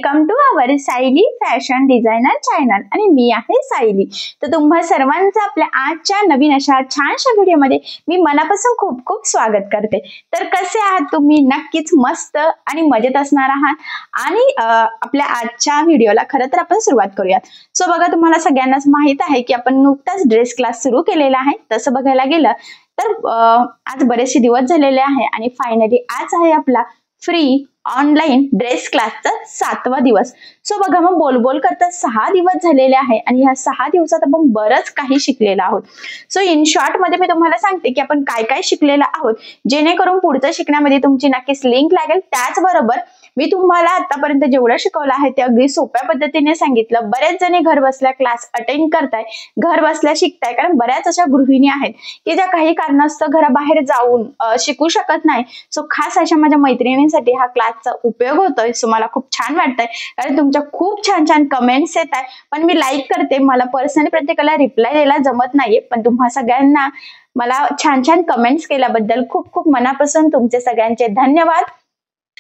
Welcome to our Sayali fashion designer channel आणि मी आहे सायली। तर तुम्हा सर्वांचं आपल्या आजच्या नवीन अशा छानशा व्हिडिओमध्ये मी मनापासून खूप खूप स्वागत करते। तर कसे आहात तुम्ही? नक्कीच मस्त आणि मजेत असणार आहात। आणि आपल्या आजच्या व्हिडिओला खरं तर आपण सुरुवात करूयात। सो बघा, तुम्हाला सगळ्यांनाच माहित आहे की आपण नुकताच ड्रेस क्लास सुरू केलेला आहे। तसं बघायला गेलं तर आज बरेचसे दिवस झालेले आहे आणि फायनली आज आहे आपला फ्री ऑनलाइन ड्रेस क्लासचा 7वा दिवस। सो बघा, मग बोल करता 6 दिवस झालेले आहे आणि ह्या 6 दिवसात आपण बरंच काही शिकलेलो आहोत। सो इन शॉर्ट मध्ये मी तुम्हाला सांगते की आपण काय काय शिकलेलो आहोत, जेणेकरून पुढच्या शिकण्यामध्ये तुमची नक्कीच लिंक लागेल। त्याचबरोबर मी तुम्हाला आतापर्यंत जेवढं शिकवलं आहे ते अगदी सोप्या पद्धतीने सांगितलं। बरेच जणी घर बसल्या क्लास अटेंड करताय, घर बसल्या शिकताय, कारण बऱ्याच अशा गृहिणी आहेत की ज्या काही कारणास्तव घराबाहेर जाऊन शिकू शकत नाही। सो खास अशा माझ्या मैत्रिणींसाठी हा क्लासचा उपयोग होतोय। सो मला खूप छान वाटतंय, कारण तुमच्या खूप छान छान कमेंट्स येत आहे। पण मी लाईक करते, मला पर्सनली प्रत्येकाला रिप्लाय द्यायला जमत नाहीये, पण तुम्हा सगळ्यांना मला छान छान कमेंट्स केल्याबद्दल खूप खूप मनापासून तुमचे सगळ्यांचे धन्यवाद।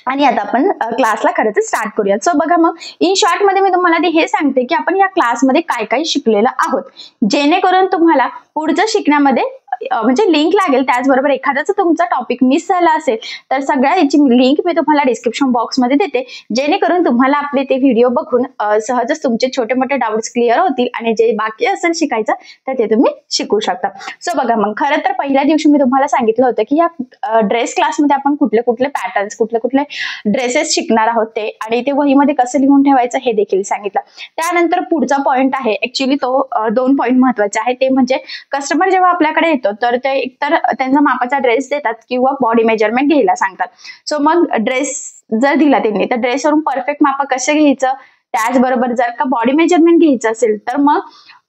आणि आता आपण क्लासला खरंच स्टार्ट करूया। सो बघा, मग इन शॉर्ट मध्ये मी तुम्हाला हे सांगते की आपण या क्लासमध्ये काय काय शिकलेलं आहोत, जेणेकरून तुम्हाला पुढचं शिकण्यामध्ये म्हणजे लिंक लागेल। त्याचबरोबर एखादाच तुमचा टॉपिक मिस झाला असेल तर सगळ्या याची लिंक मी तुम्हाला डिस्क्रिप्शन बॉक्स मध्ये देते, जेणेकरून तुम्हाला आपले ते व्हिडिओ बघून सहजच तुमचे छोटे मोठे डाउट्स क्लिअर होतील आणि जे बाकी असेल शिकायचं तर ते तुम्ही शिकू शकता। सो बघा, मग खरं तर पहिल्या दिवशी मी तुम्हाला सांगितलं होतं की या ड्रेस क्लासमध्ये आपण कुठले कुठले पॅटर्न्स, कुठले कुठले ड्रेसेस शिकणार आहोत ते, आणि ते वहीमध्ये कसं लिहून ठेवायचं हे देखील सांगितलं। त्यानंतर पुढचा पॉइंट आहे, ऍक्च्युली तो 2 पॉइंट महत्वाचे आहे, ते म्हणजे कस्टमर जेव्हा आपल्याकडे येतो तर ते एकतर त्यांचा मापाचा ड्रेस देतात किंवा बॉडी मेजरमेंट घ्यायला सांगतात। सो मग ड्रेस जर दिला त्यांनी तर ड्रेसवरून परफेक्ट माप कसं घ्यायचं, त्याचबरोबर जर का बॉडी मेजरमेंट घ्यायचं असेल तर मग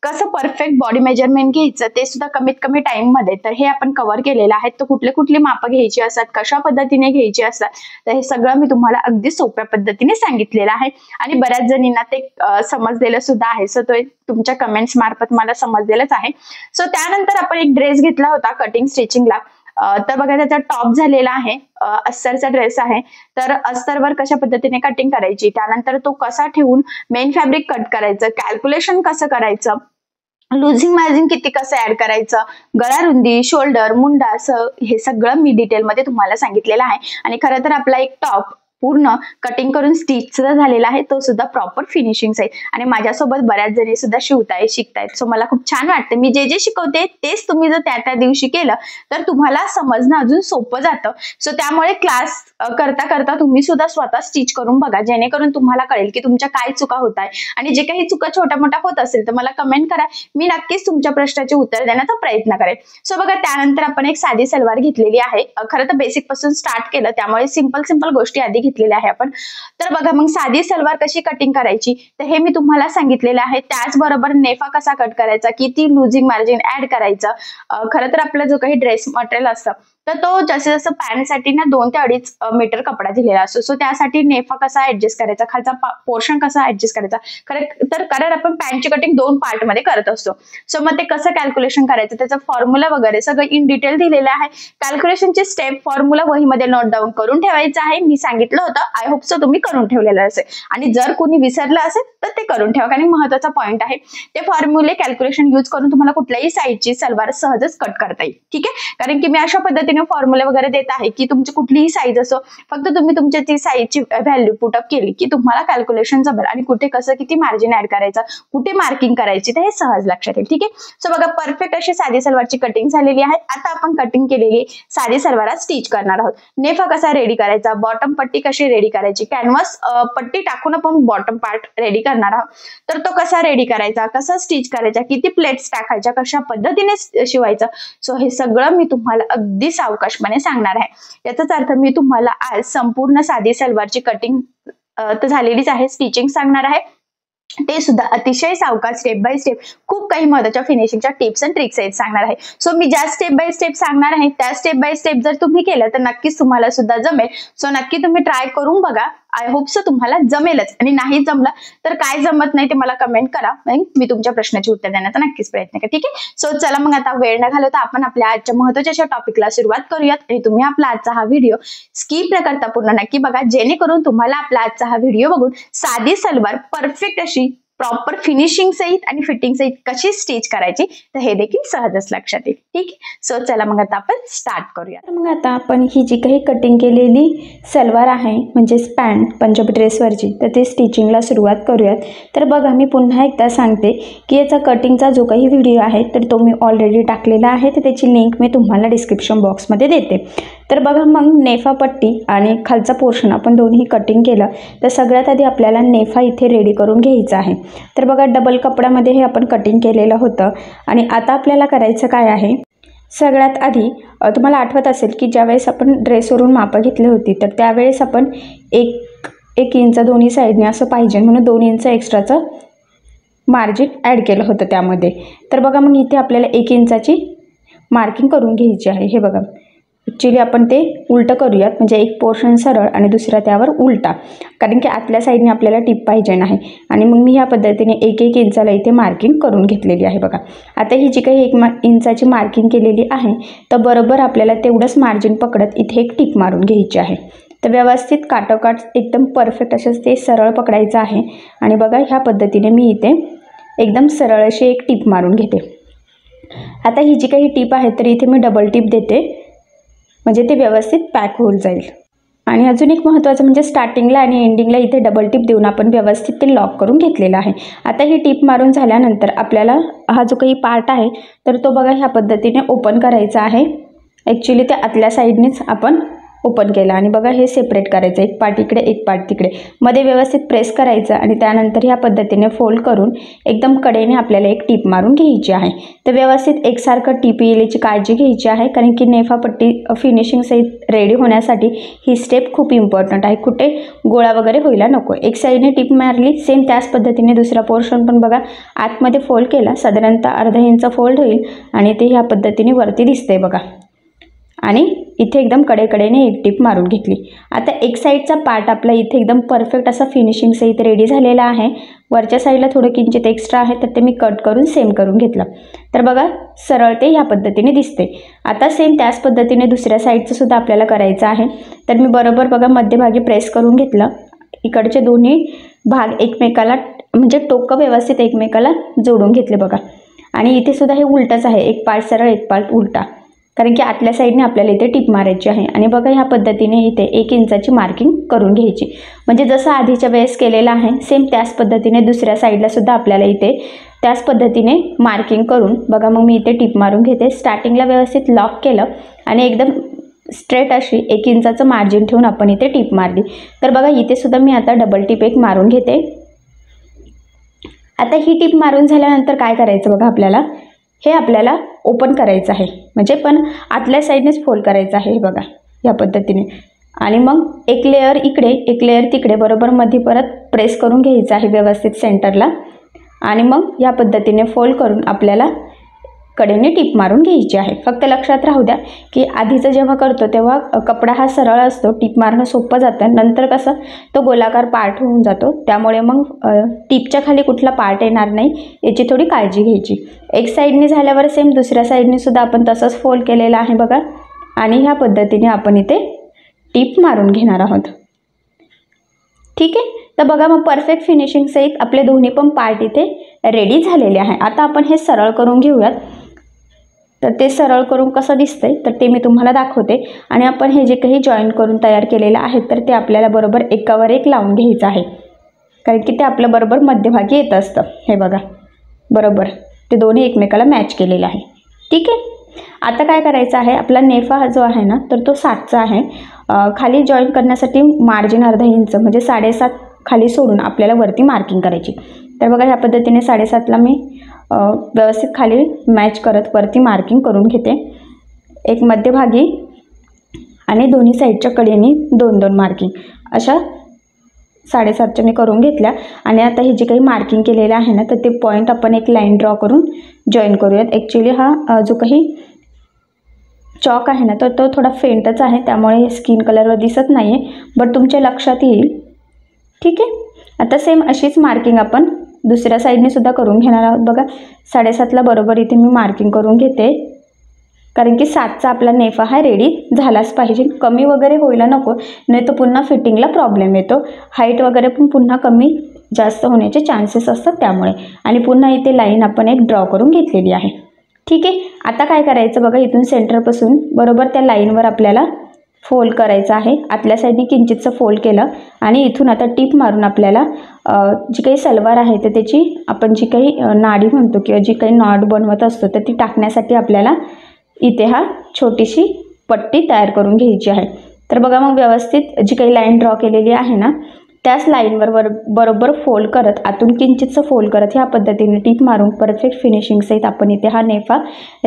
कसं परफेक्ट बॉडी मेजरमेंट घ्यायचं ते सुद्धा कमीत कमी टाइम मध्ये, तर हे आपण कव्हर केलेलं आहे। तर कुठले कुठली मापं घ्यायची असतात, कशा पद्धतीने घ्यायची असतात, तर हे सगळं मी तुम्हाला अगदी सोप्या पद्धतीने सांगितलेलं आहे आणि बऱ्याच जणींना ते समजलेलं सुद्धा आहे। सो तो तुमच्या कमेंट्स मार्फत मला समजलेलंच आहे। सो त्यानंतर आपण एक ड्रेस घेतला होता कटिंग स्टिचिंगला। तर बघा, त्याचा टॉप झालेला आहे, अस्तरचा ड्रेस आहे। तर अस्तरवर कशा पद्धतीने कटिंग करायची, त्यानंतर तो कसा ठेवून मेन फॅब्रिक कट करायचं, कॅल्क्युलेशन कसं करायचं, लुझिंग मार्जिन किती कसं ऍड करायचं, गळा रुंदी, शोल्डर, मुंडा, असं हे सगळं मी डिटेलमध्ये तुम्हाला सांगितलेलं आहे। आणि खरं तर आपला एक टॉप पूर्ण कटिंग करून स्टिच सुद्धा झालेला आहे, तो सुद्धा प्रॉपर फिनिशिंग आहे आणि माझ्यासोबत बऱ्याच जणी सुद्धा शिवतायत, शिकतायत। सो मला खूप छान वाटतं, मी जे जे शिकवते तेच तुम्ही जर त्या दिवशी केलं तर तुम्हाला समजणं अजून सोपं जातं। सो त्यामुळे क्लास करता करता तुम्ही सुद्धा स्वतः स्टिच करून बघा, जेणेकरून तुम्हाला कळेल की तुमच्या काय चुका होत आहे, आणि जे काही चुका छोट्या मोठ्या होत असेल तर मला कमेंट करा, मी नक्कीच तुमच्या प्रश्नाचे उत्तर देण्याचा प्रयत्न करेन। सो बघा, त्यानंतर आपण एक साधी सलवार घेतलेली आहे। खरं तर बेसिक पासून स्टार्ट केलं, त्यामुळे सिंपल गोष्टी आधी घेतलेल्या आहे आपण। तर बघा, मग साधी सलवार कशी कटिंग करायची तर हे मी तुम्हाला सांगितलेलं आहे। त्याचबरोबर नेफा कसा कट करायचा, किती लुझिंग मार्जिन ऍड करायचं। खरं तर आपला जो काही ड्रेस मटेरियल असतं तर तो जसं जसं पॅन्टसाठी ना 2 ते 2.5 मीटर कपडा दिलेला असतो। सो त्यासाठी नेफा कसा ऍडजस्ट करायचा, खालचा पोर्शन कसा ऍडजस्ट करायचा, खरं तर कारण आपण पॅन्टची कटिंग 2 पार्ट मध्ये करत असतो। सो मग ते कसं कॅल्क्युलेशन करायचं, त्याचा फॉर्म्युला वगैरे सगळं इन डिटेल दिलेलं आहे। कॅल्क्युलेशनचे स्टेप फॉर्म्युला वहीमध्ये नोट डाऊन करून ठेवायचं आहे, मी सांगितलं होतं, आय होप सो तुम्ही करून ठेवलेलं असेल, आणि जर कोणी विसरलं असेल तर ते करून ठेवा, कारण महत्वाचा पॉईंट आहे। ते फॉर्म्युले कॅल्क्युलेशन यूज करून तुम्हाला कुठल्याही साईजची सलवार सहजच कट करता येईल, ठीक आहे। कारण की मी अशा पद्धतीने फॉर्म्युले वगैरे देत आहे की तुमची कुठलीही साईज असो, फक्त तुम्ही तुमच्या ती साईजची व्हॅल्यू पुटअप केली की तुम्हाला कॅल्क्युलेशन जमेल आणि कुठे कसं किती मार्जिन ऍड करायचं, कुठे मार्किंग करायची, तर हे सहज लक्षात येईल, ठीक आहे। सो बघा, परफेक्ट अशी साधी सलवारची कटिंग झालेली आहे। आता आपण कटिंग केलेली साधी सलवार स्टिच करणार आहोत। नेफा कसा रेडी करायचा, बॉटम पट्टी कशी रेडी करायची, कॅनव्हास पट्टी टाकून आपण बॉटम पार्ट रेडी करणार आहोत, तर तो कसा रेडी करायचा, कसा स्टिच करायचा, किती प्लेट्स टाकायच्या, कशा पद्धतीने शिवायचं। सो हे सगळं मी तुम्हाला अगदी सावकाशपणे सांगणार आहे। याचाच अर्थ मी तुम्हाला आज संपूर्ण साधी सलवारची कटिंग तर झालेलीच आहे, स्टिचिंग सांगणार आहे, ते सुद्धा अतिशय सावकाश स्टेप बाय स्टेप खूप काही महत्त्वाच्या फिनिशिंगच्या टिप्स अँड ट्रिक्स आहेत सांगणार आहे। सो मी ज्या स्टेप बाय स्टेप सांगणार आहे त्या स्टेप बाय स्टेप जर तुम्ही केलं तर नक्कीच तुम्हाला सुद्धा जमेल। सो नक्की तुम्ही ट्राय करून बघा आय होप सो तुम्हाला जमेलच, आणि नाही जमलं तर काय जमत नाही ते मला कमेंट करा, मी तुमच्या प्रश्नाची उत्तर देण्याचा नक्कीच प्रयत्न करेन. ठीक आहे. सो चला मग आता वेळ न घालवता आपण आपल्या आजच्या महत्त्वाच्या अशा टॉपिकला सुरुवात करूयात. आणि तुम्ही आपला आजचा हा व्हिडिओ स्किप न करता पूर्ण नक्की बघा, जेणेकरून तुम्हाला आपला आजचा हा व्हिडिओ बघून साधी सलवार परफेक्ट अशी प्रॉपर फिनिशिंग सहित आणि फिटिंग सहित कशी स्टिच करायची तर हे देखील सहजच लक्षात येईल. ठीक आहे. सो चला मग आता आपण स्टार्ट करूया. तर मग आता आपण ही जी काही कटिंग केलेली सलवार आहे म्हणजेच पॅन्ट पंजाबी ड्रेसवरची, तर ते स्टिचिंगला सुरुवात करूयात. तर बघा मी पुन्हा एकदा सांगते की याचा कटिंगचा जो काही व्हिडिओ आहे तर तो मी ऑलरेडी टाकलेला आहे, तर त्याची लिंक मी तुम्हाला डिस्क्रिप्शन बॉक्समध्ये देते. तर बघा मग नेफा पट्टी आणि खालचा पोर्शन आपण दोन्ही कटिंग केलं. तर सगळ्यात आधी आपल्याला नेफा इथे रेडी करून घ्यायचा आहे. तर बघा डबल कपड्यामध्ये हे आपण कटिंग केलेलं होतं. आणि आता आपल्याला करायचं काय आहे, सगळ्यात आधी तुम्हाला आठवत असेल की ज्यावेळेस आपण ड्रेसवरून मापं घेतली होती तर त्यावेळेस आपण एक इंच दोन्ही साईडने असं पाहिजे म्हणून 2 इंच एक्स्ट्राचं मार्जिन ॲड केलं होतं त्यामध्ये. तर बघा मग इथे आपल्याला 1 इंचाची मार्किंग करून घ्यायची आहे. हे बघा ॲक्च्युली आपण ते उलटं करूयात, म्हणजे एक पोर्शन सरळ आणि दुसरा त्यावर उलटा, कारण की आतल्या साईडने आपल्याला टिप पाहिजे नाही. आणि मग मी ह्या पद्धतीने 1 इंचाला इथे मार्किंग करून घेतलेली आहे. बघा आता ही जी काही 1 इंचाची मार्किंग केलेली आहे तर बरोबर आपल्याला तेवढंच मार्जिन पकडत इथे एक टिप मारून घ्यायची आहे. तर व्यवस्थित काटोकाट एकदम परफेक्ट असं ते सरळ पकडायचं आहे. आणि बघा ह्या पद्धतीने मी इथे एकदम सरळ अशी एक टिप मारून घेते. आता ही जी काही टिप आहे तर इथे मी डबल टिप देते, म्हणजे ते व्यवस्थित पॅक होऊन जाईल. आणि अजून एक महत्त्वाचं म्हणजे स्टार्टिंगला आणि एंडिंगला इथे डबल टिप देऊन आपण व्यवस्थित ते लॉक करून घेतलेलं आहे. आता ही टिप मारून झाल्यानंतर आपल्याला हा जो काही पार्ट आहे तर तो बघा ह्या पद्धतीने ओपन करायचा आहे. ॲक्च्युली ते आतल्या साईडनेच आपण ओपन केला आणि बघा हे सेपरेट करायचं, एक पार्ट इकडे एक पार्ट तिकडे, मध्ये व्यवस्थित प्रेस करायचं आणि त्यानंतर ह्या पद्धतीने फोल्ड करून एकदम कडेने आपल्याला एक टीप मारून घ्यायची आहे. तर व्यवस्थित एकसारखं टीप येईल याची काळजी घ्यायची आहे, कारण की नेफापट्टी फिनिशिंग सहित रेडी होण्यासाठी ही स्टेप खूप इम्पॉर्टंट आहे. कुठे गोळा वगैरे व्हायला नको. एक साईडने टीप मारली, सेम त्याच पद्धतीने दुसरा पोर्शन पण बघा आतमध्ये फोल्ड केला, साधारणतः अर्धा इंच फोल्ड होईल आणि ते ह्या पद्धतीने वरती दिसते बघा. आणि इथे एकदम कडेकडेने एक टिप मारून घेतली. आता एक साईडचा पार्ट आपला इथे एकदम परफेक्ट असा फिनिशिंग सहित रेडी झालेला आहे. वरच्या साईडला थोडं किंचित एक्स्ट्रा आहे तर ते मी कट करून सेम करून घेतलं. तर बघा सरळ ते ह्या पद्धतीने दिसते. आता सेम त्याच पद्धतीने दुसऱ्या साईडचं सुद्धा आपल्याला करायचं आहे. तर मी बरोबर बघा मध्यभागी प्रेस करून घेतलं. इकडचे दोन्ही भाग एकमेकाला म्हणजे टोकं व्यवस्थित एकमेकाला जोडून घेतले बघा. आणि इथे सुद्धा हे उलटंच आहे, एक पार्ट सरळ एक पार्ट उलटा, कारण की आतल्या साईडने आपल्याला इथे टिप मारायची आहे. आणि बघा ह्या पद्धतीने इथे 1 इंचाची मार्किंग करून घ्यायची, म्हणजे जसं आधीच्या वेळेस केलेलं आहे सेम त्याच पद्धतीने दुसऱ्या साईडला सुद्धा आपल्याला इथे त्याच पद्धतीने मार्किंग करून बघा मग मी इथे टिप मारून घेते. स्टार्टिंगला व्यवस्थित लॉक केलं आणि एकदम स्ट्रेट अशी 1 इंचाचं मार्जिन ठेवून आपण इथे टिप मारली. तर बघा इथे सुद्धा मी आता डबल टिप एक मारून घेते. आता ही टिप मारून झाल्यानंतर काय करायचं बघा, आपल्याला ओपन करायचं आहे, म्हणजे पण आतल्या साईडनेच फोल्ड करायचं आहे. हे बघा या पद्धतीने. आणि मग एक लेअर इकडे एक लेअर तिकडे बरोबर मध्ये परत प्रेस करून घ्यायचं आहे व्यवस्थित सेंटरला. आणि मग या पद्धतीने फोल्ड करून आपल्याला कडेने टिप मारून घ्यायची आहे. फक्त लक्षात राहू द्या की आधीचं जेव्हा करतो तेव्हा कपडा हा सरळ असतो, टिप मारणं सोपं जातं, नंतर कसं तो गोलाकार पार्ट होऊन जातो, त्यामुळे मग टिपच्या खाली कुठला पार्ट येणार नाही याची थोडी काळजी घ्यायची. एक साईडने झाल्यावर सेम दुसऱ्या साईडने सुद्धा आपण तसंच फोल्ड केलेलं आहे बघा. आणि ह्या पद्धतीने आपण इथे टिप मारून घेणार आहोत. ठीक आहे. तर बघा मग परफेक्ट फिनिशिंग सहित आपले दोन्ही पण पार्ट इथे रेडी झालेले आहे. आता आपण हे सरळ करून घेऊयात. तर ते सरळ करून कसं दिसतंय तर ते मी तुम्हाला दाखवते. आणि आपण हे जे काही जॉईन करून तयार केलेलं आहे तर ते आपल्याला बरोबर एकावर एक लावून घ्यायचं आहे, कारण की ते आपलं बरोबर मध्यभागी येत असतं. हे बघा बरोबर ते दोन्ही एकमेकाला मॅच केलेलं आहे. ठीक आहे. आता काय करायचं आहे, आपला नेफा जो आहे ना तर तो 7चा आहे. खाली जॉईन करण्यासाठी मार्जिन अर्धा इंच म्हणजे 7.5 खाली सोडून आपल्याला वरती मार्किंग करायची. तर बघा ह्या पद्धतीने 7.5ला मी व्यवस्थित खाली मॅच करत वरती मार्किंग करून घेते. एक मध्यभागी आणि दोन्ही साईडच्या कडेने 2-2 मार्किंग अशा 7.5च्या मी करून घेतल्या. आणि आता हे जे काही मार्किंग केलेलं आहे ना तर ते पॉईंट आपण एक लाईन ड्रॉ करून जॉईन करूयात. ॲक्च्युली हा जो काही चॉक आहे ना तर तो थोडा फेंटच आहे, त्यामुळे स्किन कलरवर दिसत नाही आहे, बट तुमच्या लक्षात येईल ठीक आहे. आता सेम अशीच मार्किंग आपण दुसऱ्या साईडने सुद्धा करून घेणार आहोत. बघा 7:30ला बरोबर इथे मी मार्किंग करून घेते, कारण की 7चा आपला नेफा हा रेडी झालाच पाहिजे. कमी वगैरे व्हायला नको, नाही तर पुन्हा फिटिंगला प्रॉब्लेम येतो. हाईट वगैरे पण पुन्हा कमी जास्त होण्याचे चान्सेस असतात त्यामुळे. आणि पुन्हा इथे लाईन आपण एक ड्रॉ करून घेतलेली आहे. ठीक आहे. आता काय करायचं बघा, इथून सेंटरपासून बरोबर त्या लाईनवर आपल्याला फोल्ड करायचं आहे. आतल्या साईडने किंचितचं फोल्ड केलं आणि इथून आता टीप मारून आपल्याला जी काही सलवार आहे तर त्याची आपण जी काही नाडी म्हणतो किंवा जी काही नॉट बनवत असतो तर ती टाकण्यासाठी आपल्याला इथे हा छोटीशी पट्टी तयार करून घ्यायची आहे. तर बघा मग व्यवस्थित जी काही लाईन ड्रॉ केलेली आहे ना त्याच लाईनवर बरोबर फोल्ड करत, आतून किंचितचं फोल्ड करत ह्या पद्धतीने टीप मारून परफेक्ट फिनिशिंग सहित आपण इथे हा नेफा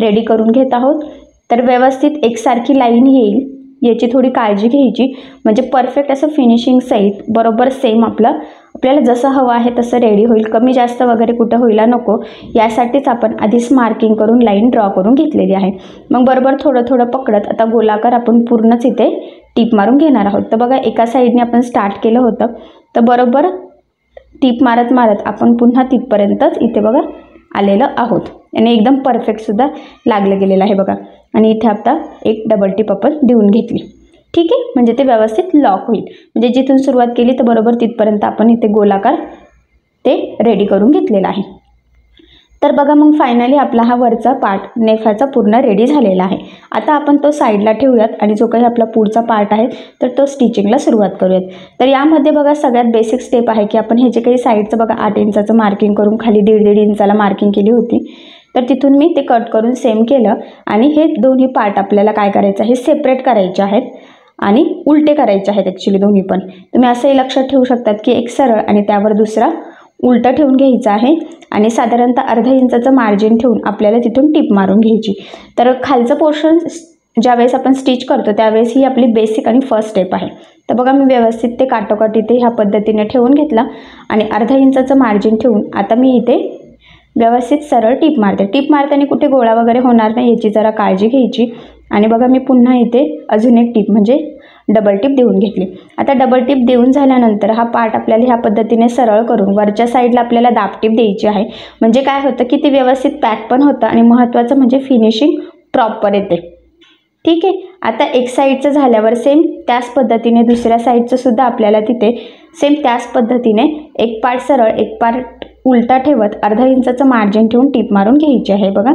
रेडी करून घेत आहोत. तर व्यवस्थित एकसारखी लाईन येईल याची थोडी काळजी घ्यायची, म्हणजे परफेक्ट असं फिनिशिंग सहित बरोबर सेम आपल्याला जसं हवं आहे तसं रेडी होईल. कमी जास्त वगैरे कुठं व्हायला नको, यासाठीच आपण आधीच मार्किंग करून लाईन ड्रॉ करून घेतलेली आहे. मग बरोबर थोडं थोडं पकडत आता गोलाकार आपण पूर्णच इथे टीप मारून घेणार आहोत. तर बघा एका साईडने आपण स्टार्ट केलं होतं, तर बरोबर टीप मारत मारत आपण पुन्हा तिथपर्यंतच इथे बघा आलेलं आहोत आणि एकदम परफेक्टसुद्धा लागलं गेलेलं आहे बघा. आणि इथे आता एक डबल टीप आपण देऊन घेतली. ठीक आहे, म्हणजे ते व्यवस्थित लॉक होईल. म्हणजे जिथून सुरुवात केली तर बरोबर तिथपर्यंत आपण इथे गोलाकार ते रेडी करून घेतलेला आहे. तर बघा मग फायनली आपला हा वरचा पार्ट नेफाचा पूर्ण रेडी झालेला आहे. आता आपण तो साईडला ठेवूयात आणि जो काही आपला पुढचा पार्ट आहे तर तो स्टिचिंगला सुरुवात करूयात. तर यामध्ये बघा सगळ्यात बेसिक स्टेप आहे की आपण हे जे काही साईडचं बघा 8 इंचाचं मार्किंग करून खाली 1.5 इंचाला मार्किंग केली होती, तर तिथून मी ते कट करून सेम केलं आणि हे दोन्ही पार्ट आपल्याला काय करायचं आहे, सेपरेट करायचे आहेत आणि उलटे करायचे आहेत ॲक्च्युली दोन्ही पण. तुम्ही असंही लक्षात ठेवू शकतात की एक सरळ आणि त्यावर दुसरा उलटा ठेवून घ्यायचा आहे आणि साधारणतः अर्धा इंचाचं मार्जिन ठेवून आपल्याला तिथून टीप मारून घ्यायची. तर खालचं पोर्शन ज्यावेळेस आपण स्टिच करतो त्यावेळेस ही आपली बेसिक आणि फर्स्ट स्टेप आहे. तर बघा मी व्यवस्थित ते काटोकाट इथे ह्या पद्धतीने ठेवून घेतला आणि अर्धा इंचाचं मार्जिन ठेवून आता मी इथे व्यवस्थित सरळ टीप मारते. टीप मारताना कुठे गोळा वगैरे होणार नाही याची जरा काळजी घ्यायची. आणि बघा मी पुन्हा इथे अजून एक टीप म्हणजे डबल टीप देऊन घेतली. आता डबल टीप देऊन झाल्यानंतर हा पार्ट आपल्याला ह्या पद्धतीने सरळ करून वरच्या साईडला आपल्याला दाबटीप द्यायची आहे. म्हणजे काय होतं की ती व्यवस्थित पॅक पण होतं आणि महत्त्वाचं म्हणजे फिनिशिंग प्रॉपर येते. ठीक आहे. आता एक साईडचं झाल्यावर सेम त्याच पद्धतीने दुसऱ्या साईडचं सुद्धा आपल्याला तिथे सेम त्याच पद्धतीने एक पार्ट सरळ एक पार्ट उलटा ठेवत अर्धा इंचाचं मार्जिन ठेवून टीप मारून घ्यायची आहे बघा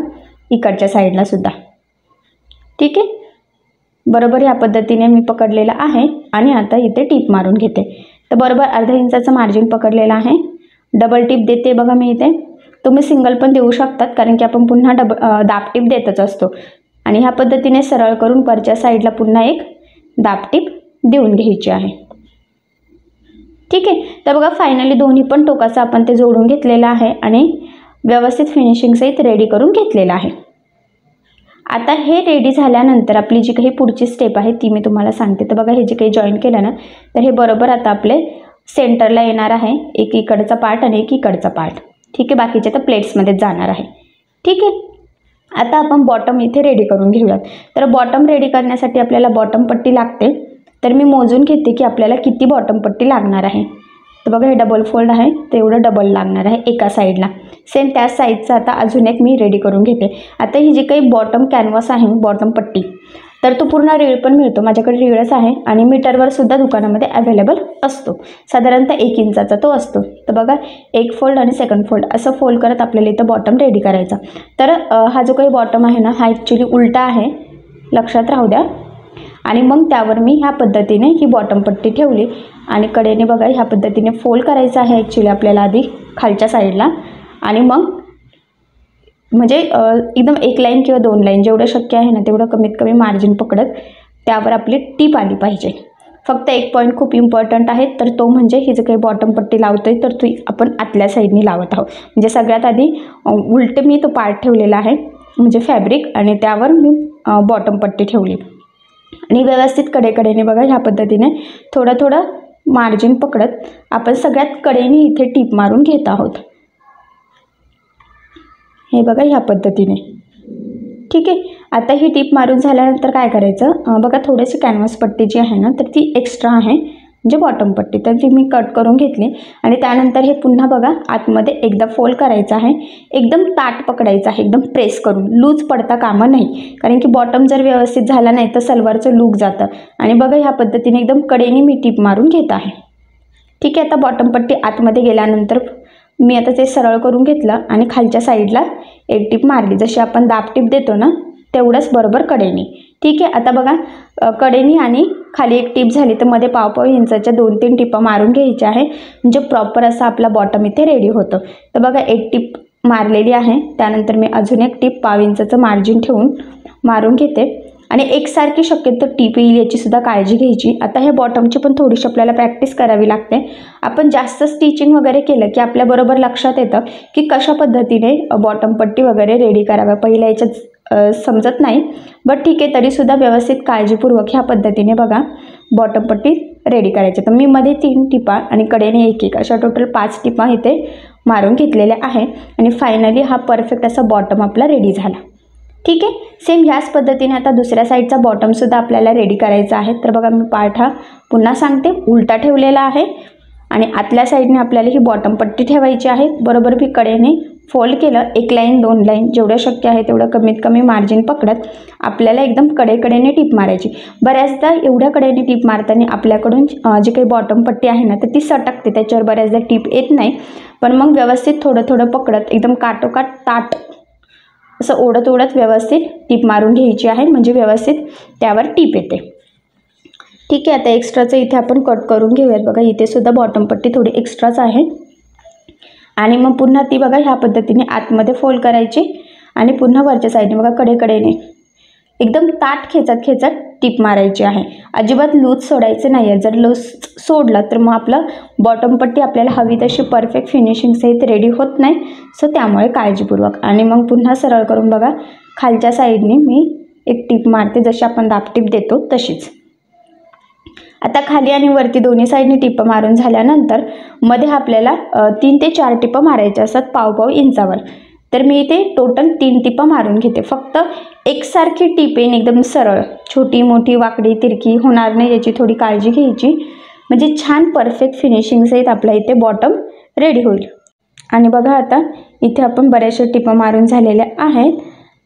इकडच्या साईडला सुद्धा. ठीक आहे, बरोबर ह्या पद्धतीने मी पकडलेलं आहे आणि आता इथे टीप मारून घेते. तर बरोबर अर्धा इंचाचं मार्जिन पकडलेलं आहे, डबल टीप देते बघा मी इथे. तुम्ही सिंगल पण देऊ शकतात कारण की आपण पुन्हा दाबटीप देतच असतो. आणि ह्या पद्धतीने सरळ करून वरच्या साईडला पुन्हा एक दाबटीप देऊन घ्यायची आहे. ठीक आहे. तर बघा फायनली दोन्ही पण टोकाचं आपण ते जोडून घेतलेलं आहे आणि व्यवस्थित फिनिशिंग सहित रेडी करून घेतलेलं आहे. आता हे रेडी झाल्यानंतर आपली जी काही पुढची स्टेप आहे ती मी तुम्हाला सांगते. तर बघा हे जे काही जॉईन केलं ना तर हे बरोबर आता आपले सेंटरला येणार आहे, एक इकडचा पार्ट आणि एक इकडचा पार्ट. ठीक आहे, बाकीचे तर प्लेट्समध्येच जाणार आहे. ठीक आहे. आता आपण बॉटम इथे रेडी करून घेऊयात. तर बॉटम रेडी करण्यासाठी आपल्याला बॉटम पट्टी लागते. तर मी मोजून घेते की आपल्याला किती बॉटम पट्टी लागणार आहे. तर बघा हे डबल फोल्ड आहे तर एवढं डबल लागणार आहे एका साईडला. सेम त्याच साईडचं आता अजून एक मी रेडी करून घेते. आता ही जी काही बॉटम कॅनव्हास आहे बॉटम पट्टी तर तो पूर्ण रीळ पण मिळतो, माझ्याकडे रीळच आहे आणि मीटरवर सुद्धा दुकानामध्ये अवेलेबल असतो. साधारणतः 1 इंचाचा तो असतो. तर बघा एक फोल्ड आणि सेकंड फोल्ड असं फोल्ड करत आपल्याला इथं बॉटम रेडी करायचा. तर हा जो काही बॉटम आहे ना हा ॲक्च्युली उलटा आहे, लक्षात राहू द्या. आणि मग त्यावर मी ह्या पद्धतीने ही बॉटम पट्टी ठेवली आणि कडेने बघा ह्या पद्धतीने फोल्ड करायचं आहे ॲक्च्युली आपल्याला आधी खालच्या साईडला. आणि मग म्हणजे एकदम एक लाईन किंवा 2 लाईन जेवढं शक्य आहे ना तेवढं कमीत कमी मार्जिन पकडत त्यावर आपली टीप आली पाहिजे. फक्त एक पॉईंट खूप इम्पॉर्टंट आहे तर तो म्हणजे ही जी काही बॉटम पट्टी लावतोय तर ती आपण आतल्या साईडनी लावत आहोत. म्हणजे सगळ्यात आधी उलटे मी तो पार्ट ठेवलेला आहे म्हणजे फॅब्रिक आणि त्यावर मी बॉटम पट्टी ठेवली आणि व्यवस्थित कडेकडेने बघा ह्या पद्धतीने थोडं थोडं मार्जिन पकडत आपण सगळ्यात कडेने इथे टीप मारून घेत आहोत. हे बघा ह्या पद्धतीने. ठीक आहे. आता ही टीप मारून झाल्यानंतर काय करायचं बघा थोडीशी कॅनव्हास पट्टी जी आहे ना तर ती एक्स्ट्रा आहे म्हणजे बॉटम पट्टी, तर ती मी कट करून घेतली. आणि त्यानंतर हे पुन्हा बघा आतमध्ये एकदा फोल्ड करायचं आहे, एकदम ताट पकडायचं आहे, एकदम प्रेस करून, लूज पडता कामा नाही, कारण की बॉटम जर व्यवस्थित झाला नाही तर सलवारचं लूक जातं. आणि बघा ह्या पद्धतीने एकदम कडेने मी टीप मारून घेत आहे. ठीक आहे, आता बॉटम पट्टी आतमध्ये गेल्यानंतर मी आता ते सरळ करून घेतलं आणि खालच्या साईडला एक टीप मारली, जशी आपण दाब टीप देतो ना तेवढंच बरोबर कडेने. ठीक आहे, आता बघा कडेने आणि खाली एक टीप झाली तर मध्ये पाव इंचाच्या 2-3 टिपा मारून घ्यायच्या आहे, म्हणजे प्रॉपर असा आपला बॉटम इथे रेडी होतं. तर बघा एक टीप मारलेली आहे, त्यानंतर मी अजून एक टीप पाव इंचाचं मार्जिन ठेवून मारून घेते. आणि एकसारखी शक्यतो टीप येईल याची सुद्धा काळजी घ्यायची. आता हे बॉटमची पण थोडीशी आपल्याला प्रॅक्टिस करावी लागते. आपण जास्त स्टिचिंग वगैरे केलं की आपल्याबरोबर लक्षात येतं की कशा पद्धतीने बॉटम पट्टी वगैरे रेडी कराव्या, पहिल्या याच्यात समजत नाही. बट ठीक आहे, तरीसुद्धा व्यवस्थित काळजीपूर्वक ह्या पद्धतीने बघा बॉटम पट्टी रेडी करायची. तर मी मध्ये 3 टिपा आणि कडेने 1-1 अशा टोटल 5 टिपा इथे मारून घेतलेल्या आहे. आणि फायनली हा परफेक्ट असा बॉटम आपला रेडी झाला. ठीक आहे, सेम ह्याच पद्धतीने आता दुसऱ्या साईडचा बॉटमसुद्धा आपल्याला रेडी करायचा आहे. तर बघा मी पार्ट हा पुन्हा सांगते उलटा ठेवलेला आहे आणि आतल्या साईडने आपल्याला ही बॉटम पट्टी ठेवायची आहे. बरोबर मी कडेने फोल्ड केलं, 1 लाईन 2 लाईन जेवढं शक्य आहे तेवढं कमीत कमी मार्जिन पकडत आपल्याला एकदम कडेने टीप मारायची. बऱ्याचदा एवढ्या कडेने टीप मारताना आपल्याकडून जी काही बॉटम पट्टी आहे ना तर ती सटकते, त्याच्यावर बऱ्याचदा टीप येत नाही. पण मग व्यवस्थित थोडं थोडं पकडत एकदम काटोकाट ताट असं ओढत व्यवस्थित टीप मारून घ्यायची आहे, म्हणजे व्यवस्थित त्यावर टीप येते. ठीक आहे, आता एक्स्ट्राचं इथे आपण कट करून घेऊयात. बघा इथे सुद्धा बॉटम पट्टी थोडी एक्स्ट्राच आहे आणि मग पुन्हा ती बघा ह्या पद्धतीने आतमध्ये फोल्ड करायची आणि पुन्हा वरच्या साईडने बघा कडेने एकदम ताट खेचत टीप मारायची आहे. अजिबात लूज सोडायचं नाही आहे, जर लूज सोडला तर मग आपलं बॉटम पट्टी आपल्याला हवी तशी परफेक्ट फिनिशिंग सहित रेडी होत नाही. सो त्यामुळे काळजीपूर्वक. आणि मग पुन्हा सरळ करून बघा खालच्या साईडने मी एक टीप मारते, जशी आपण दाब टीप देतो तशीच. आता खाली आणि वरती दोन्ही साईडने टिपं मारून झाल्यानंतर मध्ये आपल्याला 3 ते 4 टिपं मारायच्या असतात पाव इंचावर. तर मी इथे टोटल 3 टिपं मारून घेते. फक्त एकसारखी टीप येईन, एकदम सरळ, छोटी मोठी वाकडी तिरकी होणार नाही याची थोडी काळजी घ्यायची, म्हणजे छान परफेक्ट फिनिशिंग सहित आपल्या इथे बॉटम रेडी होईल. आणि बघा आता इथे आपण बऱ्याचशा टिपं मारून झालेल्या आहेत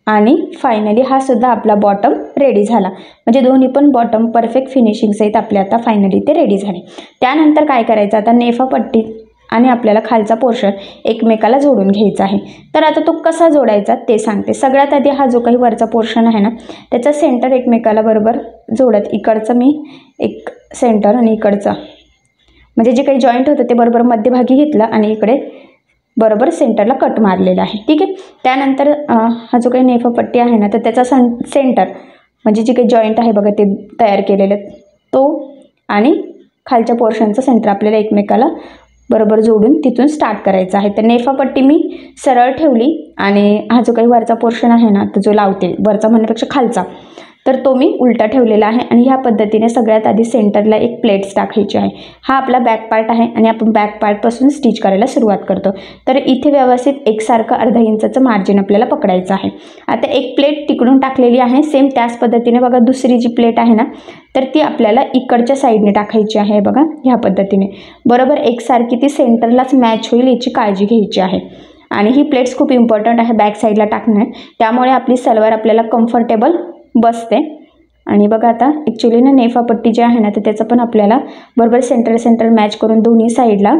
आणि फायनली हा सुद्धा आपला बॉटम रेडी झाला, म्हणजे दोन्ही पण बॉटम परफेक्ट फिनिशिंग सहित आपले आता फायनली ते रेडी झाले. त्यानंतर काय करायचं, आता नेफा पट्टी आणि आपल्याला खालचा पोर्शन एकमेकाला जोडून घ्यायचा आहे. तर आता तो कसा जोडायचा ते सांगते. सगळ्यात आधी हा जो काही वरचा पोर्शन आहे ना त्याचा सेंटर एकमेकाला बरोबर जोडत, इकडचं मी एक सेंटर आणि इकडचं म्हणजे जे काही जॉईंट होतं ते बरोबर मध्यभागी घेतलं आणि इकडे बरोबर सेंटरला कट मारलेला आहे. ठीक आहे, त्यानंतर हा जो काही नेफा पट्टी आहे ना तर त्याचा सेंटर म्हणजे जे काही जॉईंट आहे बघा ते तयार केलेलं तो आणि खालच्या पोर्शनचं सेंटर आपल्याला एकमेकाला बरोबर जोडून तिथून स्टार्ट करायचं आहे. तर नेफा पट्टी मी सरळ ठेवली आणि हा जो काही वरचा पोर्शन आहे ना तो जो लावते, वरचा म्हणण्यापेक्षा खालचा, तर तो मी उलटा ठेवलेला आहे. आणि ह्या पद्धतीने सगळ्यात आधी सेंटरला एक प्लेट्स टाकायची आहे. हा आपला बॅक पार्ट आहे आणि आपण बॅक पार्टपासून स्टिच करायला सुरुवात करतो. तर इथे व्यवस्थित एकसारखं अर्धा इंचाचं मार्जिन आपल्याला पकडायचं आहे. आता एक प्लेट तिकडून टाकलेली आहे, सेम त्याच पद्धतीने बघा दुसरी जी प्लेट आहे ना तर ती आपल्याला इकडच्या साईडने टाकायची आहे. बघा ह्या पद्धतीने बरोबर एकसारखी ती सेंटरलाच मॅच होईल याची काळजी घ्यायची आहे. आणि ही प्लेट्स खूप इम्पॉर्टंट आहे बॅक साईडला टाकणं, त्यामुळे आपली सलवार आपल्याला कम्फर्टेबल बसते. आणि बघा आता ॲक्च्युली ना नेफा पट्टी जी आहे ना तर त्याचं पण आपल्याला बरोबर सेंटर मॅच करून दोन्ही साईडला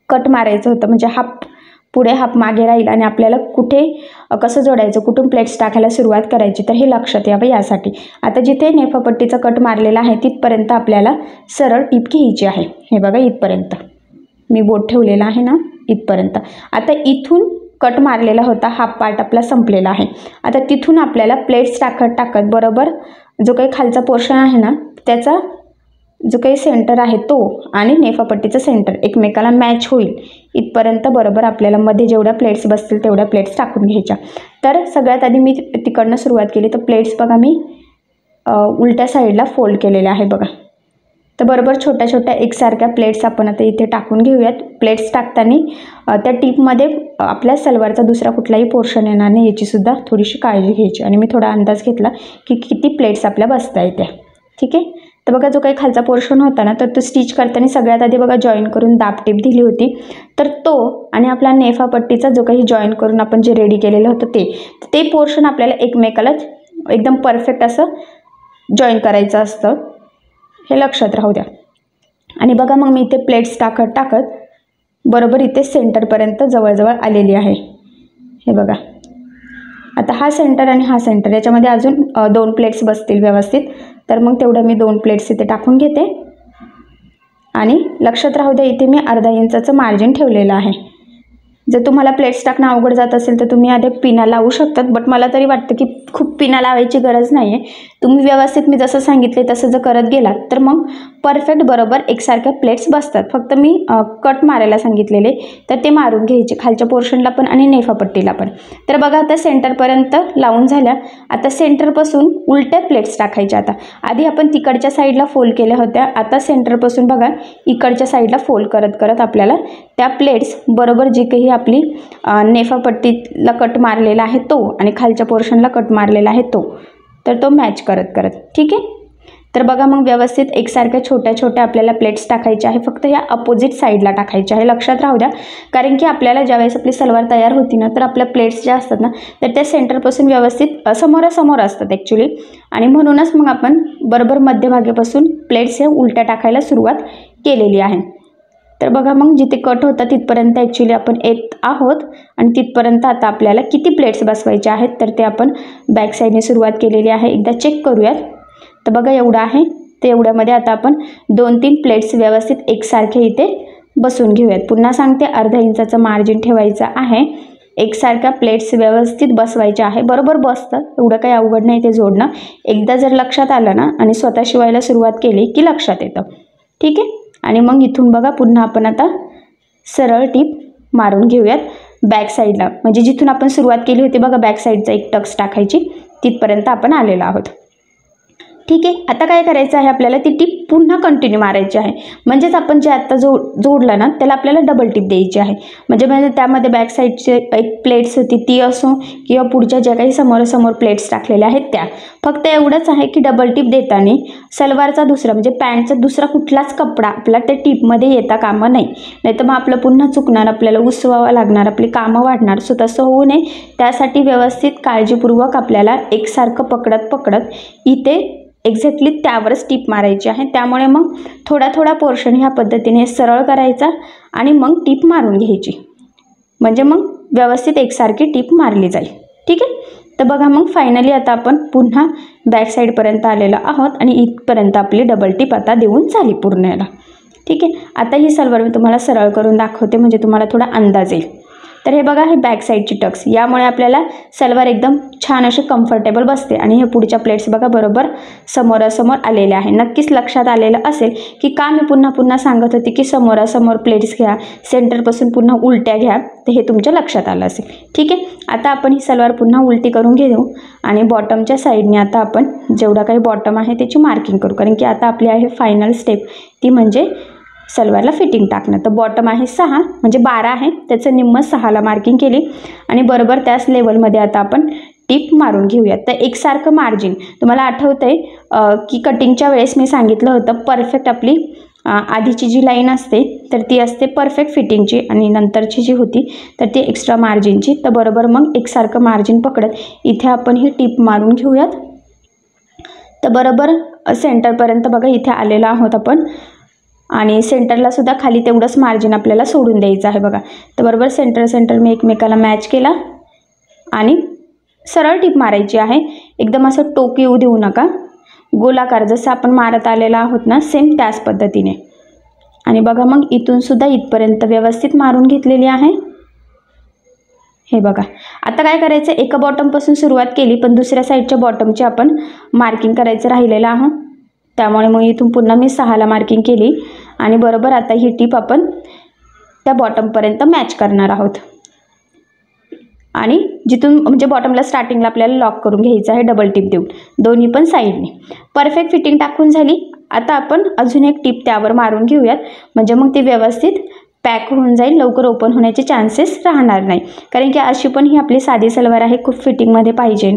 कट मारायचं होतं, म्हणजे हाफ पुढे हाफ मागे राहील आणि आपल्याला कुठे कसं जोडायचं, कुठून प्लेट्स टाकायला सुरुवात करायची तर हे लक्षात यावं यासाठी. आता जिथे नेफा पट्टीचा कट मारलेला आहे तिथपर्यंत आपल्याला सरळ टीप घ्यायची आहे. हे बघा इथपर्यंत मी बोट ठेवलेला आहे ना इथपर्यंत. आता इथून कट मारलेला होता हाफ पार्ट आपला संपलेला आहे. आता तिथून आपल्याला प्लेट्स टाकत बरोबर जो काही खालचा पोर्शन आहे ना त्याचा जो काही सेंटर आहे तो आणि नेफा पट्टीचं सेंटर एकमेकाला मॅच होईल इथपर्यंत बरोबर आपल्याला मध्ये जेवढ्या प्लेट्स बसतील तेवढ्या प्लेट्स टाकून घ्यायच्या. तर सगळ्यात आधी मी तिकडनं सुरुवात केली तर प्लेट्स बघा मी उलट्या साईडला फोल्ड केलेल्या आहे बघा. तर बरोबर छोट्या एकसारख्या प्लेट्स आपण आता इथे टाकून घेऊयात. प्लेट्स टाकताना त्या टीपमध्ये आपल्या सलवारचा दुसरा कुठलाही पोर्शन येणार नाही याचीसुद्धा थोडीशी काळजी घ्यायची. आणि मी थोडा अंदाज घेतला की किती प्लेट्स आपल्या बसता येत्या. ठीक आहे, तर बघा जो काही खालचा पोर्शन होता ना, तर तो स्टिच करताना सगळ्यात आधी बघा जॉईन करून दाब टीप दिली होती, तर तो आणि आपला नेफा पट्टीचा जो काही जॉईन करून आपण जे रेडी केलेलं होतं ते पोर्शन आपल्याला एकमेकाला एकदम परफेक्ट असं जॉईन करायचं असतं, हे लक्षात राहू द्या. आणि बघा मग मी इथे प्लेट्स टाकत बरोबर इथे सेंटरपर्यंत जवळजवळ आलेली आहे. हे बघा, आता हा सेंटर आणि हा सेंटर याच्यामध्ये अजून 2 प्लेट्स बसतील व्यवस्थित, तर मग तेवढं मी 2 प्लेट्स इथे टाकून घेते. आणि लक्षात राहू द्या इथे मी अर्धा इंचाचं मार्जिन ठेवलेलं आहे. जर तुम्हाला प्लेट्स टाकणं अवघड जात असेल तर तुम्ही आधी पिना लावू शकतात, बट मला तरी वाटतं की खूप पिना लावायची गरज नाही आहे. तुम्ही व्यवस्थित मी जसं सांगितले तसं जर करत गेलात तर मग परफेक्ट बरोबर एकसारख्या प्लेट्स बसतात. फक्त मी कट मारायला सांगितलेले, तर ते मारून घ्यायचे खालच्या पोर्शनला पण आणि नेफापट्टीला पण. तर बघा आता सेंटरपर्यंत लावून झाल्या. आता सेंटरपासून उलट्या प्लेट्स टाकायच्या. आता आधी आपण तिकडच्या साईडला फोल्ड केल्या होत्या, आता सेंटरपासून बघा इकडच्या साईडला फोल्ड करत करत आपल्याला त्या प्लेट्स बरोबर जी काही आपली नेफापट्टीला कट मारलेला आहे तो आणि खालच्या पोर्शनला कट मारलेला आहे तर तो मॅच करत करत, ठीक आहे. तर बघा मग व्यवस्थित एकसारख्या छोट्या छोट्या आपल्याला प्लेट्स टाकायच्या आहे, फक्त या अपोजिट साईडला टाकायच्या आहे, लक्षात राहू द्या. कारण की आपल्याला ज्यावेळेस आपली सलवार तयार होती ना, तर आपल्या प्लेट्स ज्या असतात ना, तर त्या सेंटरपासून व्यवस्थित समोरासमोर असतात ॲक्च्युली, आणि म्हणूनच मग आपण बरोबर मध्यभागीपासून प्लेट्स ह्या उलट्या टाकायला सुरुवात केलेली आहे. तर बघा मग जिथे कट होता तिथपर्यंत ॲक्च्युली आपण येत आहोत आणि तिथपर्यंत आता आपल्याला किती प्लेट्स बसवायचे आहेत तर ते आपण बॅक साईडने सुरुवात केलेली आहे. एकदा चेक करूयात. तर बघा एवढं आहे, तर एवढ्यामध्ये आता आपण 2-3 प्लेट्स व्यवस्थित एकसारखे इथे बसून घेऊयात. पुन्हा सांगते, अर्धा इंचाचं मार्जिन ठेवायचं आहे. एकसारख्या प्लेट्स व्यवस्थित बसवायच्या आहे. बरोबर बसतं, एवढं काही अवघड नाही ते जोडणं. एकदा जर लक्षात आलं ना आणि स्वतः शिवायला सुरुवात केली की लक्षात येतं, ठीक आहे. आणि मग इथून बघा पुन्हा आपण आता सरळ टीप मारून घेऊयात बॅक साईडला, म्हणजे जिथून आपण सुरुवात केली होती बघा बॅक साईडचा एक टक्स टाकायची, तिथपर्यंत आपण आलेलो आहोत, ठीक आहे. आता काय करायचं आहे, आपल्याला ती टीप पुन्हा कंटिन्यू मारायची आहे. म्हणजेच आपण जे आत्ता जोडलं ना त्याला आपल्याला डबल टीप द्यायची आहे. म्हणजे त्यामध्ये बॅक साईडचे एक प्लेट्स होती ती असो किंवा पुढच्या ज्या काही समोरासमोर प्लेट्स टाकलेल्या आहेत त्या, फक्त एवढंच आहे की डबल टीप देताना सलवारचा दुसरा म्हणजे पॅन्टचा दुसरा कुठलाच कपडा आपला त्या टीपमध्ये येता कामा नाही, नाहीतर मग आपलं पुन्हा चुकणार, आपल्याला उसवावं लागणार, आपली कामं वाढणार. सो तसं होऊ नये त्यासाठी व्यवस्थित काळजीपूर्वक आपल्याला एकसारखं पकडत इथे एक्झॅक्टली त्यावरच टीप मारायची आहे. त्यामुळे मग थोडा पोर्शन ह्या पद्धतीने सरळ करायचा आणि मग टीप मारून घ्यायची, म्हणजे मग व्यवस्थित एकसारखी टीप मारली जाईल, ठीक आहे. तर बघा मग फायनली आता आपण पुन्हा बॅक साईडपर्यंत आलेलो आहोत आणि इथपर्यंत आपली डबल टीप आता देऊन झाली पूर्ण याला, ठीक आहे. आता ही सलवार मी तुम्हाला सरळ करून दाखवते म्हणजे तुम्हाला थोडा अंदाज येईल. तर हे बघा, हे बॅक साईडची टक्स, यामुळे आपल्याला सलवार एकदम छान अशी कम्फर्टेबल बसते. आणि हे पुढच्या प्लेट्स बघा बरोबर समोरासमोर आलेले आहे. नक्कीच लक्षात आलेलं असेल की का मी पुन्हा सांगत होते की समोरासमोर प्लेट्स घ्या, सेंटरपासून पुन्हा उलट्या घ्या, तर हे तुमच्या लक्षात आलं असेल, ठीक आहे. आता आपण ही सलवार पुन्हा उलटी करून घेऊ आणि बॉटमच्या साईडने आता आपण जेवढा काही बॉटम आहे त्याची मार्किंग करू, कारण की आता आपली आहे फायनल स्टेप, ती म्हणजे सलवारला फिटिंग टाकणं. तर बॉटम आहे 6 म्हणजे 12 आहे, त्याचं निम्म 6ला मार्किंग केली आणि बरोबर त्याच लेवलमध्ये आता आपण टीप मारून घेऊयात. तर एकसारखं मार्जिन तुम्हाला आठवतं आहे की कटिंगच्या वेळेस मी सांगितलं होतं परफेक्ट आपली आधीची जी लाईन असते तर ती असते परफेक्ट फिटिंगची आणि नंतरची जी होती तर ती एक्स्ट्रा मार्जिनची. तर बरोबर मग एकसारखं मार्जिन पकडत इथे आपण ही टीप मारून घेऊयात. तर बरोबर सेंटरपर्यंत बघा इथे आलेलो आहोत आपण आणि सेंटरला सुद्धा खाली तेवढंच मार्जिन आपल्याला सोडून द्यायचं आहे बघा. तर बरोबर सेंटर मी एकमेकाला मॅच केला आणि सरळ टीप मारायची आहे. एकदम असं टोक येऊ देऊ नका, गोलाकार जसं आपण मारत आलेला आहोत ना सेम त्याच पद्धतीने. आणि बघा मग इथून सुद्धा इथपर्यंत व्यवस्थित मारून घेतलेली आहे. हे बघा, आता काय करायचं, एका बॉटमपासून सुरुवात केली पण दुसऱ्या साईडच्या बॉटमची आपण मार्किंग करायचं राहिलेलं आहोत. त्यामुळे मग इथून पुन्हा मी 6ला मार्किंग केली आणि बरोबर आता ही टीप आपण त्या बॉटमपर्यंत मॅच करणार आहोत. आणि जिथून म्हणजे बॉटमला स्टार्टिंगला आपल्याला लॉक करून घ्यायचं आहे डबल टीप देऊन दोन्ही पण साईडने. परफेक्ट फिटिंग टाकून झाली. आता आपण अजून एक टीप त्यावर मारून घेऊयात म्हणजे मग ती व्यवस्थित पॅक होऊन जाईल, लवकर ओपन होण्याचे चान्सेस राहणार नाही. कारण की अशी पण ही आपली साधी सलवार आहे, खूप फिटिंगमध्ये पाहिजे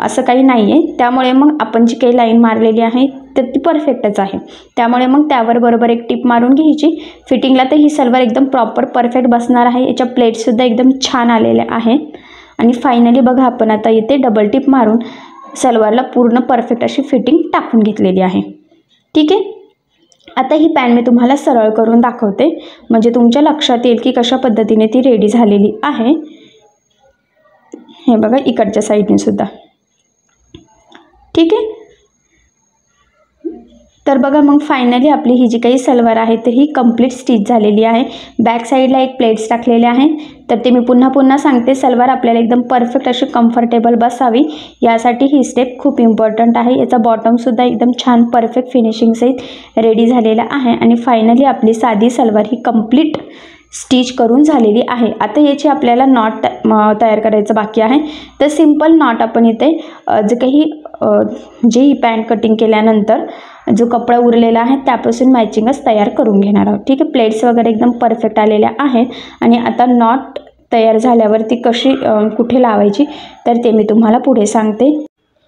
असं काही नाही आहे. त्यामुळे मग आपण जी काही लाईन मारलेली आहे तर ती परफेक्टच आहे. त्यामुळे मग त्यावर बरोबर एक टिप मारून घ्यायची. फिटिंगला तर ही सलवार एकदम प्रॉपर परफेक्ट बसणार आहे. याच्या प्लेट्ससुद्धा एकदम छान आलेल्या आहेत. आणि फायनली बघा आपण आता इथे डबल टिप मारून सलवारला पूर्ण परफेक्ट अशी फिटिंग टाकून घेतलेली आहे. ठीक आहे. आता ही पॅन्ट मी तुम्हाला सरळ करून दाखवते, म्हणजे तुमच्या लक्षात येईल की कशा पद्धतीने ती रेडी झालेली आहे. हे बघा इकडच्या साईडने सुद्धा. ठीक आहे. तर बघा मग फायनली आपली ही जी काही सलवार आहे तर ही कंप्लीट स्टिच झालेली आहे. बॅक साईडला एक प्लेट्स टाकलेले आहे. तर ते मी पुन्हा सांगते, सलवार आपल्याला एकदम परफेक्ट अशी कम्फर्टेबल बसावी यासाठी ही स्टेप खूप इम्पॉर्टंट आहे. याचा बॉटमसुद्धा एकदम छान परफेक्ट फिनिशिंगसहित रेडी झालेला आहे. आणि फायनली आपली साधी सलवार ही कंप्लीट स्टिच करून झालेली आहे. आता याची आपल्याला नॉट तयार करायचं बाकी आहे. तर सिंपल नॉट आपण इथे जे काही जे ही पॅन्ट कटिंग केल्यानंतर जो कपडा उरलेला आहे त्यापासून मॅचिंगच तयार करून घेणार आहोत. ठीक आहे. प्लेट्स वगैरे एकदम परफेक्ट आलेल्या आहेत. आणि आता नॉट तयार झाल्यावरती कशी कुठे लावायची तर ते मी तुम्हाला पुढे सांगते.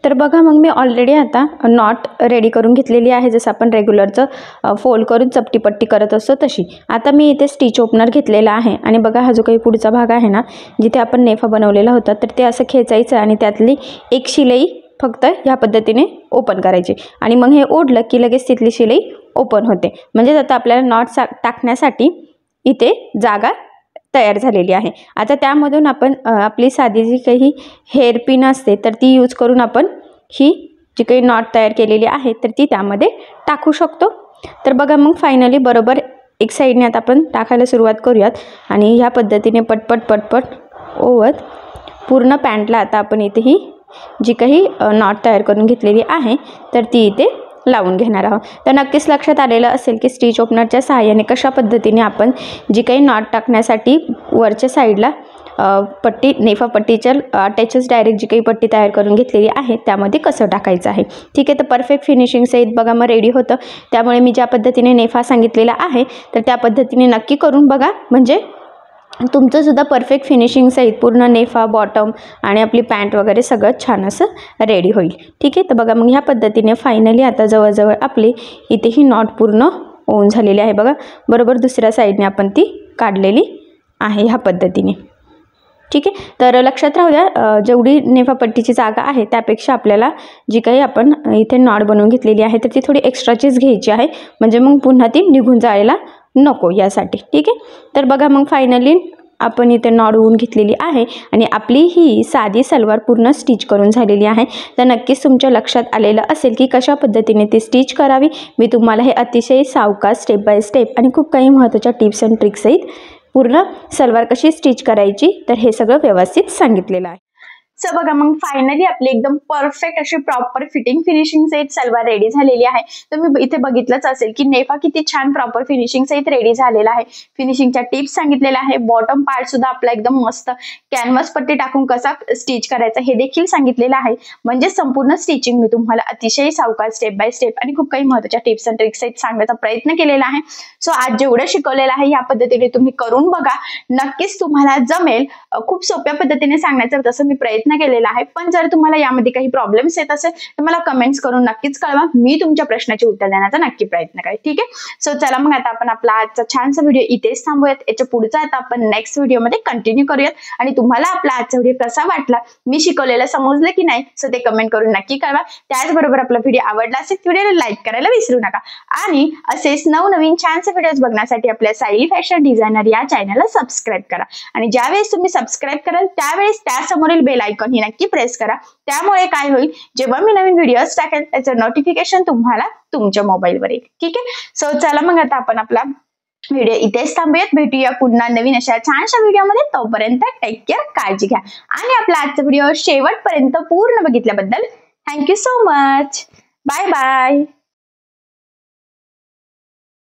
तर बघा मग मी ऑलरेडी आता नॉट रेडी करून घेतलेली आहे, जसं आपण रेग्युलरचं फोल्ड करून चपटीपट्टी करत असतो तशी. आता मी इथे स्टिच ओपनर घेतलेला आहे. आणि बघा हा जो काही पुढचा भाग आहे ना, जिथे आपण नेफा बनवलेला होता तर ते असं खेचायचं आणि त्यातली एक शिलाई फक्त ह्या पद्धतीने ओपन करायची. आणि मग हे ओढलं की लगेच तिथली शिलाई ओपन होते. म्हणजे आता आपल्याला नॉट टाकण्यासाठी इथे जागा तयार झालेली आहे. आता त्यामधून आपण आपली साधी जी काही हेअरपिन असते तर ती यूज करून आपण ही जी काही नॉट तयार केलेली आहे तर ती त्यामध्ये टाकू शकतो. तर बघा मग फायनली बरोबर एक साईडने आता आपण टाकायला सुरुवात करूयात. आणि ह्या पद्धतीने पटपट ओवत पूर्ण पॅन्टला आता आपण इथे ही जी काही नॉट तयार करून घेतलेली आहे तर ती इथे लावून घेणार आहोत. तर नक्कीच लक्षात आलेलं असेल की स्टिच ओपनरच्या सहाय्याने कशा पद्धतीने आपण जी काही नॉट टाकण्यासाठी वरच्या साईडला पट्टी नेफा पट्टीच्या अटॅचच डायरेक्ट जी काही पट्टी तयार करून घेतलेली आहे त्यामध्ये कसं टाकायचं आहे. ठीक आहे. तर परफेक्ट फिनिशिंग सहित बघा मग रेडी होतं. त्यामुळे मी ज्या पद्धतीने नेफा सांगितलेला आहे तर त्या पद्धतीने नक्की करून बघा, म्हणजे तुमचंसुद्धा परफेक्ट फिनिशिंग सहित पूर्ण नेफा बॉटम आणि आपली पॅन्ट वगैरे सगळं छान असं रेडी होईल. ठीक आहे. तर बघा मग ह्या पद्धतीने फायनली आता जवळजवळ आपली इथे ही नॉट पूर्ण होऊन झालेली आहे. बघा बरोबर दुसऱ्या साईडने आपण ती काढलेली आहे ह्या पद्धतीने. ठीक आहे. तर लक्षात राहू द्या, जेवढी नेफापट्टीची जागा आहे त्यापेक्षा आपल्याला जी काही आपण इथे नॉट बनवून घेतलेली आहे तर ती थोडी एक्स्ट्राचीच घ्यायची आहे, म्हणजे मग पुन्हा ती निघून जायला नको यासाठी. ठीक आहे. तर बघा मग फायनली आपण इथे नॉट होऊन घेतलेली आहे आणि आपली ही साधी सलवार पूर्ण स्टिच करून झालेली आहे. तर नक्कीच तुमच्या लक्षात आलेलं असेल की कशा पद्धतीने ती स्टिच करावी. मी तुम्हाला हे अतिशय सावकाश स्टेप बाय स्टेप आणि खूप काही महत्त्वाच्या टिप्स अँड ट्रिक्ससहित पूर्ण सलवार कशी स्टिच करायची तर हे सगळं व्यवस्थित सांगितलेलं आहे. सो बघा मग फायनली आपली एकदम परफेक्ट अशी प्रॉपर फिटिंग फिनिशिंग सहित सलवार रेडी झालेली आहे. तर मी इथे बघितलंच असेल की नेफा किती छान प्रॉपर फिनिशिंग सहित रेडी झालेला आहे. फिनिशिंगच्या टिप्स सांगितलेल्या आहे. बॉटम पार्ट सुद्धा आपला एकदम मस्त कॅनव्हास पट्टी टाकून कसा स्टिच करायचा हे देखील सांगितलेलं आहे. म्हणजे संपूर्ण स्टिचिंग मी तुम्हाला अतिशय सावकाश स्टेप बाय स्टेप आणि खूप काही महत्त्वाच्या टिप्स अँड ट्रिक्स सहित सांगण्याचा प्रयत्न केलेला आहे. सो आज जेवढं शिकवलेलं आहे या पद्धतीने तुम्ही करून बघा, नक्कीच तुम्हाला जमेल. खूप सोप्या पद्धतीने सांगण्याचा तसं मी प्रयत्न केलेला आहे. पण जर तुम्हाला यामध्ये काही प्रॉब्लेम्स येत असेल तर मला कमेंट्स करून नक्कीच कळवा. मी तुमच्या प्रश्नाचे उत्तर देण्याचा नक्की प्रयत्न करेन. ठीक आहे. सो चला मग आता आपण आपला आजचा छानसा व्हिडिओ इथेच थांबूयात. याच्या पुढचा आता आपण नेक्स्ट व्हिडिओमध्ये कंटिन्यू करूयात. आणि तुम्हाला आपला आजचा व्हिडिओ कसा वाटला, मी शिकवलेलं समजलं की नाही, सो ते कमेंट करून नक्की कळवा. त्याचबरोबर आपला व्हिडिओ आवडला असेल तर व्हिडिओला लाईक करायला विसरू नका. आणि असेच नवनवीन छानसे व्हिडिओज बघण्यासाठी आपल्या सायली फॅशन डिझायनर या चॅनलला सबस्क्राईब करा. आणि ज्यावेळेस तुम्ही सबस्क्राईब कराल त्यावेळेस त्यासमोरील बेल आयकॉन ही नक्की प्रेस करा. त्यामुळे काय होईल, जेव्हा मी नवीन व्हिडिओज टाकेल त्याचं नोटिफिकेशन तुम्हाला तुमच्या मोबाईलवर येईल. ठीक आहे. सो चला मग आता आपण आपला व्हिडिओ इथेच थांबूयात. भेटूया पुन्हा नवीन अशा छानशा व्हिडिओमध्ये. तोपर्यंत टेक केअर, काळजी घ्या. आणि आपला आजचा व्हिडिओ शेवटपर्यंत पूर्ण बघितल्याबद्दल thank you so much. Bye bye.